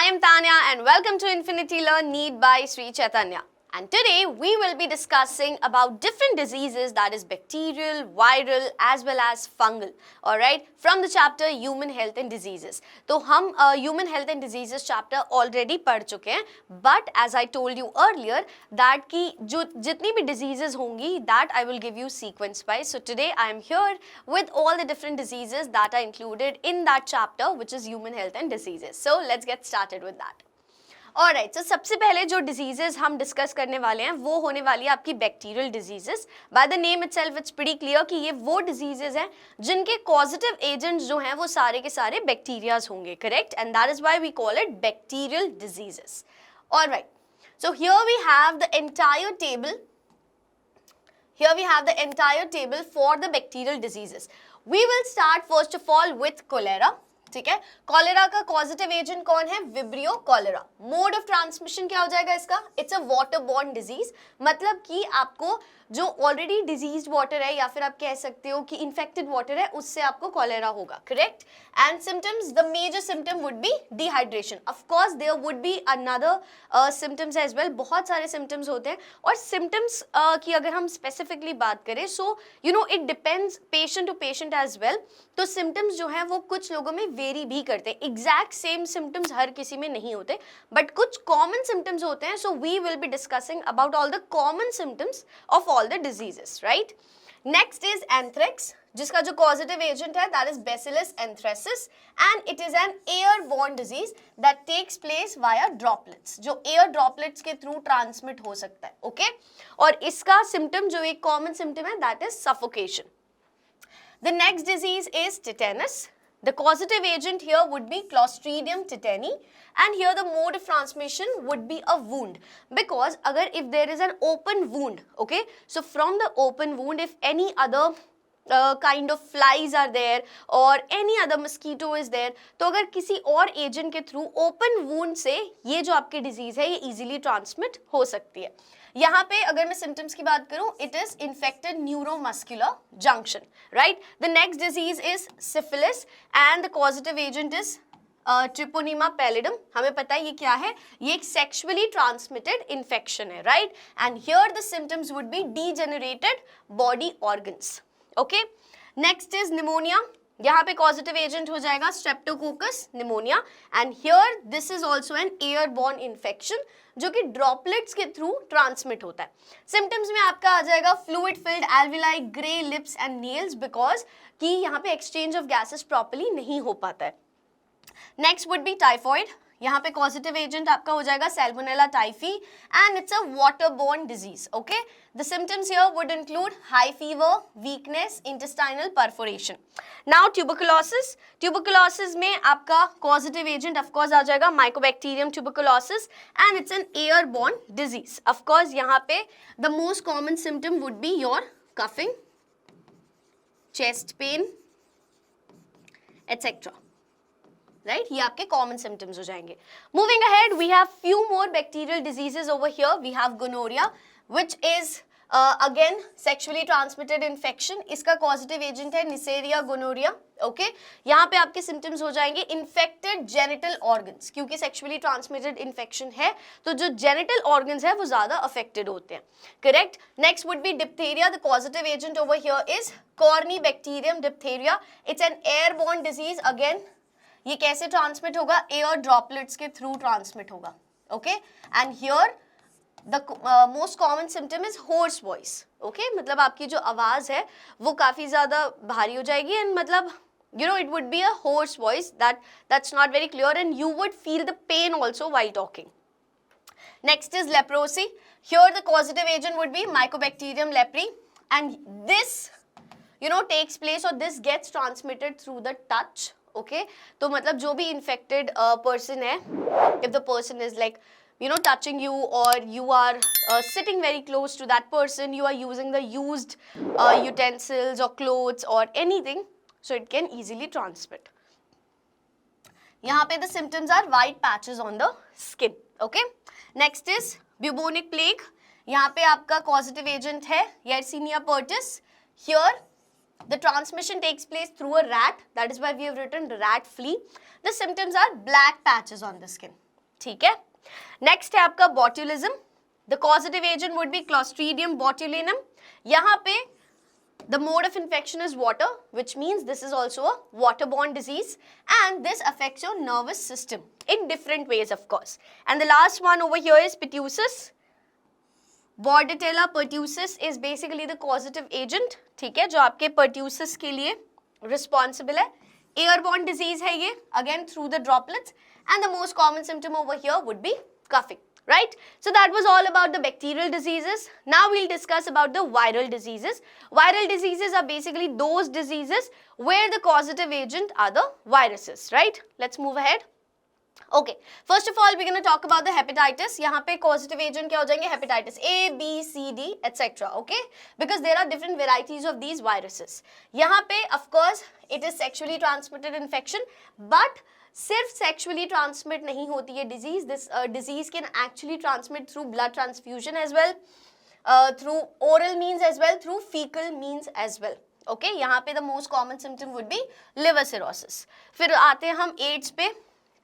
I am Tanya and welcome to Infinity Learn Need by Sri Chaitanya. And today we will be discussing about different diseases, that is bacterial, viral as well as fungal. Alright, from the chapter Human Health and Diseases. तो हम Human Health and Diseases chapter already पढ़ चुके हैं, but as I told you earlier that कि जो जितनी भी diseases होंगी that I will give you sequence wise. So today I am here with all the different diseases that are included in that chapter, which is Human Health and Diseases. So let's get started with that. Alright, so सबसे पहले जो diseases हम discuss करने वाले हैं वो होने वाली है आपकी bacterial diseases. By the name itself it's pretty clear कि ये वो डिजीजेस हैं जिनके कॉजेटिव एजेंट्स जो हैं वो सारे के सारे बैक्टीरियाज होंगे, correct, and that is why we call it bacterial diseases. Alright, so here we have the entire table. Here we have the entire table for the bacterial diseases. We will start first of all with cholera. ठीक है, cholera का positive agent कौन है? Vibrio cholera. Mode of transmission क्या हो जाएगा इसका? It's a water borne disease. मतलब कि आपको जो ऑलरेडी डिजीज्ड वाटर है या फिर आप कह सकते हो कि इन्फेक्टेड वाटर है उससे आपको कॉलेरा होगा, correct. And symptoms, the major symptom would be dehydration. Of course there would be another symptoms as well. बहुत सारे सिम्टम्स होते हैं और सिम्टम्स की अगर हम स्पेसिफिकली बात करें so you know it depends patient to patient as well. तो सिम्टम्स जो है वो कुछ लोगों में वेरी भी करते हैं. एग्जैक्ट सेम सिम्टम्स हर किसी में नहीं होते बट कुछ कॉमन सिम्टम्स होते हैं. So we will be discussing about all the common symptoms of all the diseases, right. Next is anthrax, जिसका जो पॉजिटिव एजेंट है that is bacillus anthracis and it is an airborne disease that takes place via droplets, जो air droplets के through transmit हो सकता है, okay. और इसका सिम्टम जो एक कॉमन सिम्टम है that is suffocation. The next disease is tetanus. The causative agent here would be Clostridium tetani and here the mode of transmission would be a wound, because agar if there is an open wound, okay, so from the open wound if any other kind of flies are there or any other mosquito is there, तो अगर किसी और agent के through open wound से ये जो आपकी disease है ये इजीली ट्रांसमिट हो सकती है. यहाँ पे अगर मैं सिम्टम्स की बात करूँ it is infected neuromuscular junction, right. The next disease is syphilis and the positive agent is treponema pallidum. हमें पता है ये क्या है, ये एक सेक्सुअली ट्रांसमिटेड इन्फेक्शन है, right. And here the symptoms would be degenerated body organs, okay. Next is pneumonia. यहाँ पे पॉजिटिव एजेंट हो जाएगा streptococcus pneumonia and here this is also an airborne infection जो कि ड्रॉपलेट्स के थ्रू ट्रांसमिट होता है. सिम्टम्स में आपका आ जाएगा fluid filled alveoli, grey lips and nails, because कि यहाँ पे एक्सचेंज ऑफ गैसेस प्रॉपर्ली नहीं हो पाता है. Next would B typhoid. यहाँ पे पॉजिटिव एजेंट आपका हो जाएगा Salmonella typhi and it's a waterborne disease, okay. The symptoms here would include high fever, weakness, intestinal perforation. Now tuberculosis. Tuberculosis में आपका पॉजिटिव एजेंट ऑफ कोर्स आ जाएगा Mycobacterium tuberculosis and it's an airborne disease. Of course यहाँ पे the most common symptom would be your coughing, chest pain etcetera, right. ये आपके common symptoms हो जाएंगे. Moving ahead we have few more bacterial diseases over here. We have gonorrhoea which is again sexually transmitted infection. इसका positive agent है neisseria gonorrhoea, okay. यहाँ पे आपके symptoms हो जाएंगे इन्फेक्टेड जेनिटल ऑर्गन्स, क्योंकि सेक्सुअली ट्रांसमिटेड इन्फेक्शन है तो जो जेनिटल ऑर्गन्स है वो ज्यादा अफेक्टेड होते हैं, correct. Next would be diphtheria. The positive agent over here is corynebacterium diphtheria. It's an airborne disease. Again ये कैसे ट्रांसमिट होगा? एयर ड्रॉपलेट्स के थ्रू ट्रांसमिट होगा, okay. And here the most common symptom is hoarse voice, okay. मतलब आपकी जो आवाज है वो काफी ज्यादा भारी हो जाएगी एंड मतलब you know it would be a hoarse voice that's not very clear and you would feel the pain also while talking. Next is leprosy. Here the causative agent would be Mycobacterium leprae and this you know takes place or this gets transmitted through the touch, okay. तो मतलब जो भी infected person है, if the person is like you know touching you or you are sitting very close to that person, you are using the used utensils or clothes or anything, so it can easily transmit. यहाँ पे the symptoms are white patches on the skin, okay. Next is bubonic plague. यहाँ पे आपका causative agent है Yersinia pestis. Here the transmission takes place through a rat, that is why we have written rat flea. The symptoms are black patches on the skin, ठीक है. Next है आपका botulism. The causative agent would be Clostridium botulinum. यहाँ पे the mode of infection is water, which means this is also a waterborne disease, and this affects your nervous system in different ways, of course. And the last one over here is pertussis. Bordetella pertussis is basically the causative agent, ठीक है, जो आपके pertussis के लिए responsible है. Airborne disease है ये, again through the droplets, and the most common symptom over here would be coughing, right? So that was all about the bacterial diseases. Now we'll discuss about the viral diseases. Viral diseases are basically those diseases where the causative agent are the viruses, right? Let's move ahead. Okay, first of all we're going to talk about the hepatitis. यहाँ पे causative agent क्या हो जाएंगे? Hepatitis A, B, C, D, etc. Okay, because there are different varieties of these viruses. यहाँ पे of course it is sexually transmitted infection, but सिर्फ sexually transmit नहीं होती है disease. This disease can actually transmit through blood transfusion as well, through oral means as well, through fecal means as well. Okay, यहाँ पे the most common symptom would be liver cirrhosis. फिर आते हैं हम AIDS पे.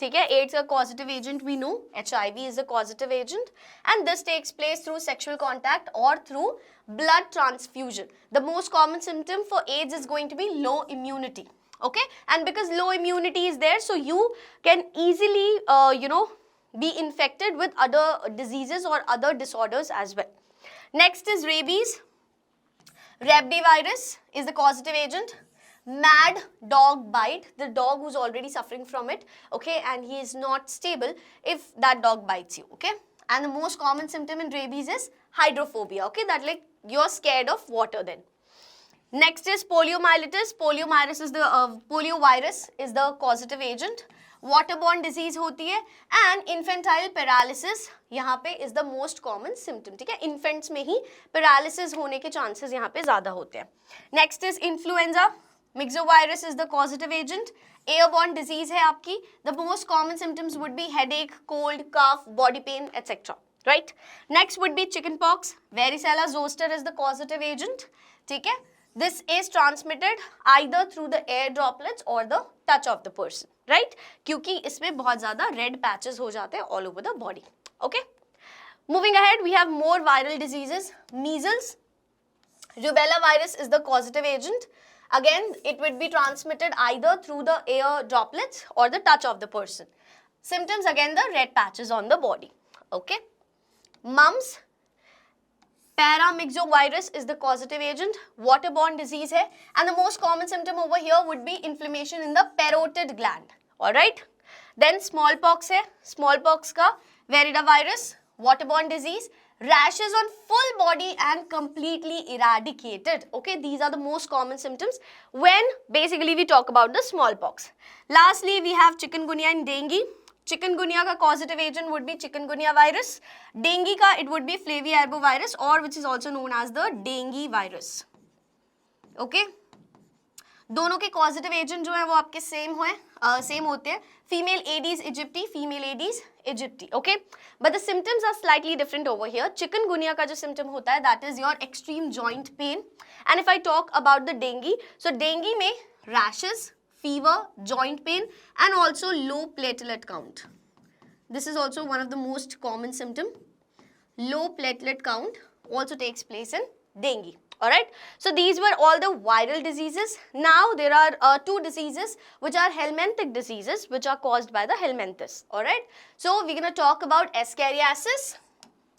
ठीक है, AIDS का causative agent we know, HIV is the causative agent, and this takes place through sexual contact or through blood transfusion. The most common symptom for AIDS is going to be low immunity. Okay, and because low immunity is there, so you can easily be infected with other diseases or other disorders as well. Next is rabies. Rabdivirus is the causative agent. Mad dog bite, the dog who's already suffering from it, okay, and he is not stable if that dog bites you, okay. And the most common symptom in rabies is hydrophobia, okay, that like you're scared of water then. Next is poliomyelitis. Poliovirus is the poliovirus is the causative agent. Waterborne disease होती है, and infantile paralysis यहाँ पे is the most common symptom, ठीक है. Infants में ही paralysis होने के chances यहाँ पे ज़्यादा होते हैं. Next is influenza. Myxovirus is the causative agent. Airborne disease है आपकी. The most common symptoms would be headache, cold, cough, body pain, etc. Right? Next would be chickenpox. Varicella zoster is the causative agent. ठीक है? This is transmitted either through the air droplets or the touch of the person. Right? क्योंकि इसमें बहुत ज़्यादा red patches हो जाते हैं all over the body. Okay? Moving ahead, we have more viral diseases. Measles. Rubella virus is the causative agent. Again, it would be transmitted either through the air droplets or the touch of the person. Symptoms, again, the red patches on the body. Okay. Mumps. Paramyxovirus is the causative agent. Waterborne disease hai. And the most common symptom over here would be inflammation in the parotid gland. Alright. Then smallpox hai. Smallpox ka Varidavirus, waterborne disease. Rashes on full body and completely eradicated. Okay, these are the most common symptoms when basically we talk about the smallpox. Lastly, we have chikungunya and dengue. Chikungunya ka causative agent would be chikungunya virus. Dengue ka it would be flaviarbovirus, or which is also known as the dengue virus. Okay. दोनों के causative agent जो है वो आपके same होते हैं. Female Aedes aegypti, female Aedes aegypti, okay? But the symptoms are slightly different over here. Chikungunya का जो symptom होता है, that is your extreme joint pain. And if I talk about the dengue, so dengue में rashes, fever, joint pain, and also low platelet count. This is also one of the most common symptom. Low platelet count also takes place in dengue. Alright, so these were all the viral diseases. Now there are two diseases which are helminthic diseases which are caused by the helminths. Alright, so we're going to talk about Ascariasis,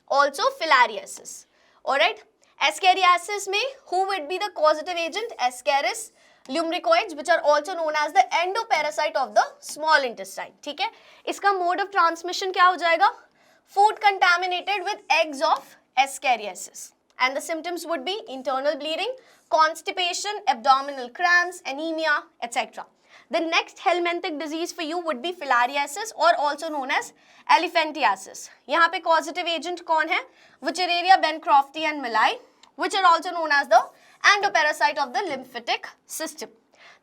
also Filariasis. Alright, Ascariasis में who would be the causative agent? Ascaris lumbricoids, which are also known as the endoparasite of the small intestine. ठीक है, इसका mode of transmission क्या हो जाएगा? Food contaminated with eggs of Ascariasis. And the symptoms would be internal bleeding, constipation, abdominal cramps, anemia, etc. The next helminthic disease for you would be filariasis, or also known as elephantiasis. यहाँ पे causative agent कौन है? Wuchereria, Bancrofti and Millai, which are also known as the endoparasite of the lymphatic system.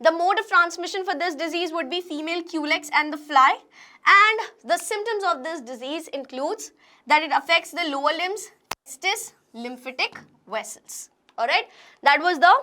The mode of transmission for this disease would be female culex and the fly. And the symptoms of this disease includes that it affects the lower limbs, testis, lymphatic vessels. Alright, that was the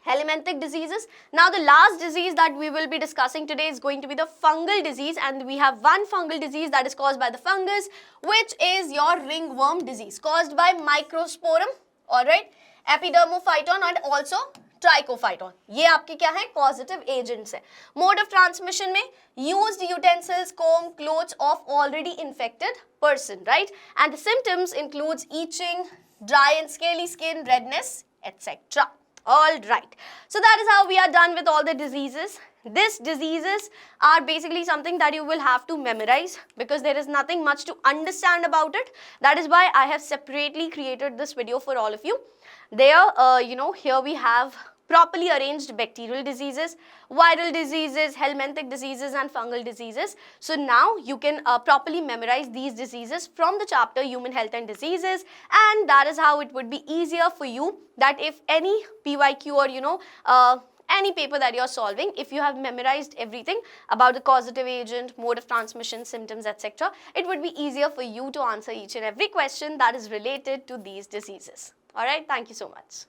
Helminthic diseases. Now the last disease that we will be discussing today is going to be the fungal disease, and we have one fungal disease that is caused by the fungus, which is your ringworm disease caused by Microsporum, alright, Epidermophyton and also Trichophyton. ये आपके क्या है? Causative agents है. Mode of transmission में used utensils, comb, clothes of already infected person, right? And the symptoms includes itching, dry and scaly skin, redness, etc. All right. So that is how we are done with all the diseases. These diseases are basically something that you will have to memorize because there is nothing much to understand about it. That is why I have separately created this video for all of you. There, here we have properly arranged bacterial diseases, viral diseases, helminthic diseases and fungal diseases. So now you can properly memorize these diseases from the chapter Human Health and Diseases, and that is how it would be easier for you that if any PYQ or any paper that you're solving, if you have memorized everything about the causative agent, mode of transmission, symptoms, etc., it would be easier for you to answer each and every question that is related to these diseases. Alright, thank you so much.